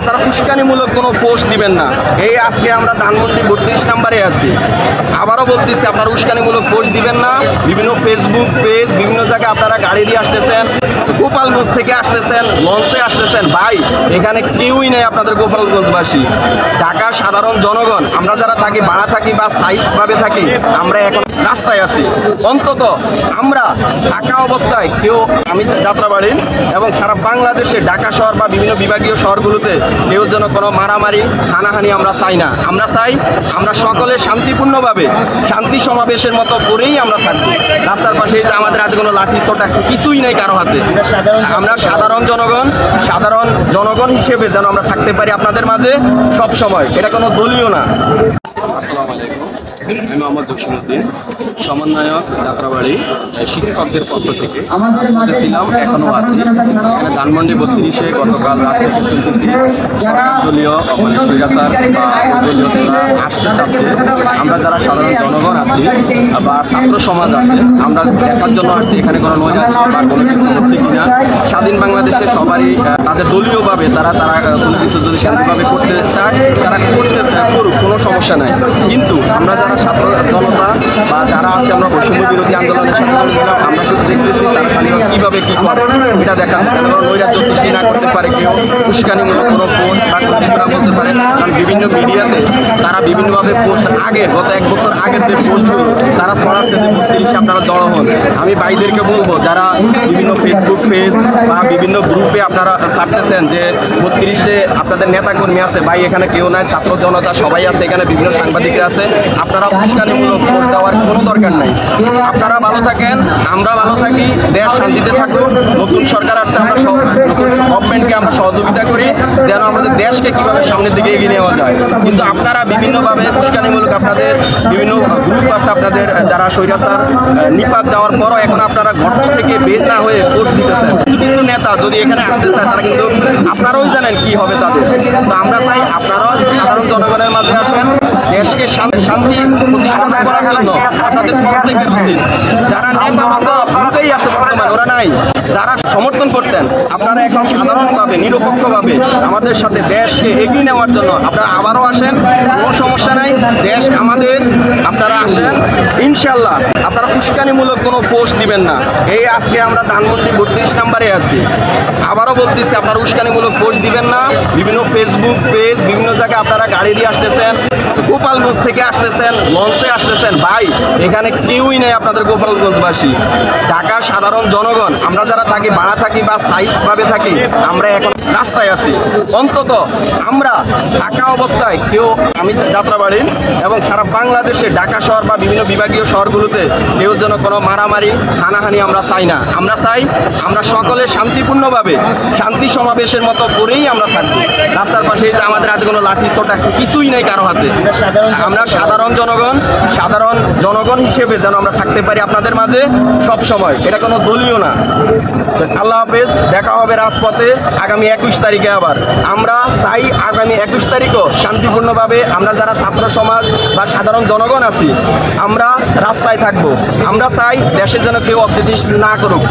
আপনারা উস্কানিমূলক কোনো পোস্ট দিবেন না। এই আজকে আমরা ধানমন্ডি 32 নম্বরে আছি, আবারও বলতেছি আপনারা উস্কানিমূলক পোস্ট দিবেন না। বিভিন্ন ফেসবুক পেজ, বিভিন্ন জায়গায় আপনারা গাড়ি দিয়ে আসতেছেন, গোপালগঞ্জ থেকে আসতেছেন, লঞ্চে আসতেছেন। ভাই এখানে কেউই নেই আপনাদের গোপালগঞ্জবাসী। ঢাকার সাধারণ জনগণ, আমরা যারা থাকি, ভাড়া থাকি বা স্থায়ীভাবে থাকি, আমরা এখন রাস্তায় আছি। অন্তত আমরা ঢাকা অবস্থায় কেউ, আমি যাত্রাবাড়ির এবং সারা বাংলাদেশে ঢাকা শহর বা বিভিন্ন বিভাগীয় শহরগুলোতে কেউ যেন কোনো মারামারি হানাহানি আমরা চাই না। আমরা চাই আমরা সকলে শান্তিপূর্ণভাবে শান্তি সমাবেশের মতো করেই আমরা থাকবো। রাস্তার পাশে যে আমাদের হাতে কোনো লাঠি ছোটা কিছুই নেই কারো হাতে। আমরা সাধারণ জনগণ হিসেবে যেন আমরা থাকতে পারি আপনাদের মাঝে সব সময়। এটা কোনো দলীয় না। আসসালামু আলাইকুম, আমি মোহাম্মদ জসিমউদ্দিন, সমন্বয়ক যাত্রাবাড়ি শিক্ষকদের পক্ষ থেকে। ছিলাম, এখনও আছি এখানে ধানমন্ডি 32-এ। গতকাল রাত থেকে শুনতেছি দলীয় স্বৈরাচার বা দলীয় আসতে চাচ্ছে। আমরা যারা সাধারণ জনগণ আছি বা ছাত্র সমাজ আছে, আমরা দেখার জন্য আসছি এখানে কোনো নৈরাজ্য বা কোনো কিছু হচ্ছে কিনা। স্বাধীন বাংলাদেশে সবারই তাদের দলীয়ভাবে তারা কোনো কিছু যদি শান্তিভাবে করতে চায় তারা করুক, কোনো সমস্যা নাই। কিন্তু আমরা যারা ছাত্র জনতা বা যারা আছে, আমরা বৈষম্য বিরোধী আন্দোলনের সাথে জড়িয়েছিলাম, আমরা শুধু দেখতেছি তারা স্বাধীনভাবে কীভাবে কী করে এটা দেখার নৈরাজ্য সৃষ্টি না করতে পারে, কেউ উস্কানিমূলক কোনো পোস্ট বা কোনো কিছু না বলতে পারে। কারণ বিভিন্ন মিডিয়াতে তারা বিভিন্নভাবে পোস্ট গত 1 বছর আগের যে পোস্টগুলো তারা ছড়াচ্ছে যে 32-এ আপনারা জড়ো হন। আমি ভাইদেরকে বলবো, যারা বিভিন্ন ফেসবুক পেজ বা বিভিন্ন গ্রুপে আপনারা ছাড়তেছেন যে 32-এ আপনাদের নেতাকর্মী আছে, ভাই এখানে কেউ নাই, ছাত্র জনতা সবাই আছে, এখানে বিভিন্ন সাংবাদিকরা আছে। আপনারা উস্কানিমূলক ভোট দেওয়ার কোনো দরকার নাই। আপনারা ভালো থাকেন, আমরা ভালো থাকি, দেশ শান্তিতে থাকুক। নতুন সরকার আসছে, আমরা নতুন গভর্নমেন্টকে আমরা সহযোগিতা করি যেন আমাদের দেশকে কীভাবে সামনের দিকে এগিয়ে নেওয়া যায়। কিন্তু আপনারা বিভিন্নভাবে উস্কানিমূলক আপনাদের বিভিন্ন গ্রুপ আছে, আপনাদের যারা স্বৈরাচার নিপাত যাওয়ার পরও এখন আপনারা গর্ত থেকে বের না হয়ে পোস্ট দিতেছেন। কিছু নেতা যদি এখানে আসতে চায় তারা কিন্তু আপনারাও জানেন কি হবে তাদের। তো আমরা চাই আপনারাও সাধারণ জনগণের মাঝে আসেন, দেশকে শান্তি প্রতিষ্ঠা করার জন্য আপনাদের প্রত্যেকের উচিত। যারা নেতা হতো গ্রুপেই আছে বর্তমান, ওরা নাই। যারা সমর্থন করতেন আপনারা এখন সাধারণভাবে নিরপেক্ষভাবে আমাদের সাথে দেশকে এগিয়ে নেওয়ার জন্য আপনারা আবারও আসেন, কোনো সমস্যা নাই, দেশ আমাদের। আপনারা আসেন ইনশাল্লাহ। আপনারা উস্কানিমূলক কোনো পোস্ট দিবেন না। এই আজকে আমরা ধানমন্ডি 32 নম্বরে আছি, আবারও বলতেছি আপনারা উস্কানিমূলক পোস্ট দিবেন না। বিভিন্ন ফেসবুক পেজ, বিভিন্ন জায়গায় আপনারা গাড়ি দিয়ে আসতেছেন, গোপালগঞ্জ থেকে আসতেছেন, লঞ্চে আসতেছেন। ভাই এখানে কেউই নেই আপনাদের গোপালগঞ্জবাসী। ঢাকার সাধারণ জনগণ, আমরা যারা থাকি, ভাড়া থাকি বা স্থায়ীভাবে থাকি, আমরা এখন রাস্তায় আছি। অন্তত আমরা ঢাকা অবস্থায় কেউ, আমি যাত্রাবাড়ির এবং সারা বাংলাদেশে ঢাকা শহর বা বিভিন্ন বিভাগীয় শহরগুলোতে কেউ যেন কোনো মারামারি হানাহানি আমরা চাই না। আমরা চাই আমরা সকলে শান্তিপূর্ণভাবে শান্তি সমাবেশের মতো করেই আমরা থাকবো। রাস্তার পাশে যে আমাদের হাতে কোনো লাঠি ছোটা কিছুই নেই কারো হাতে। আমরা সাধারণ জনগণ হিসেবে যেন আমরা থাকতে পারি আপনাদের মাঝে সব সময়। এটা কোনো দলীয় না। আল্লাহ হাফেজ, দেখা হবে রাজপথে আগামী 21 তারিখে। আবার আমরা চাই আগামী 21 তারিখও শান্তিপূর্ণভাবে আমরা যারা ছাত্র সমাজ বা সাধারণ জনগণ আছি আমরা রাস্তায় থাকবো। আমরা চাই দেশের যেন কেউ অস্থিতিশীল না করুক।